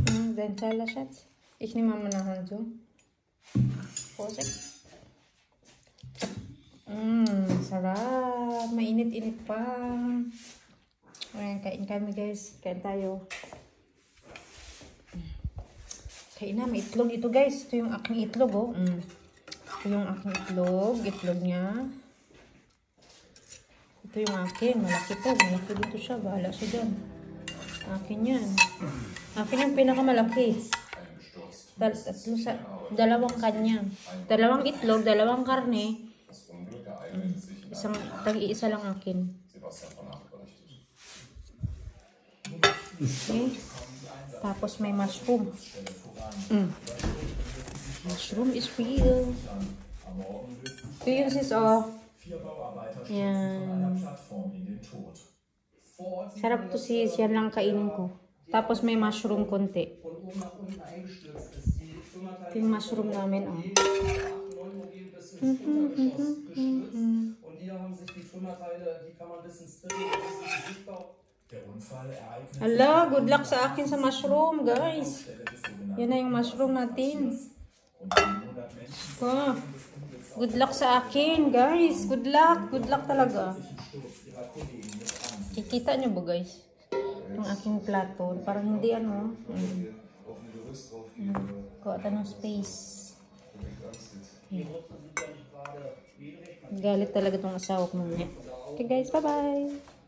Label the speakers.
Speaker 1: Dein Teller, Schatz. Ich nehme mal eine Hand so. Vorsicht. Sarap. Mainit-init pa. Ayan, kain kami guys. Kain tayo. Kain na, may itlog ito guys. Ito yung aking itlog oh. Ito yung aking itlog. Itlog niya. Ito yung akin. Malaki to. Malaki dito siya. Bahala siya dyan. Akin yan. Akin yung pinakamalaki. Dalawang kanya. Dalawang itlog, dalawang karne. Tag-iisa lang akin. Okay. Tapos may mushroom. Mushroom is real. Ito yun sis, oh. Yan. Sarap to sis. Yan lang kainin ko. Tapos may mushroom konti. Ito yung mushroom namin, oh. Hala, good luck sa akin sa mushroom, guys. Yan na yung mushroom natin. Oh, good luck sa akin, guys. Good luck. Good luck talaga. Kikita nyo ba, guys? Itong aking plato. Parang hindi ano. Kuha ng space. Galit talaga itong asawa ko mamaya. Okay, guys. Bye-bye.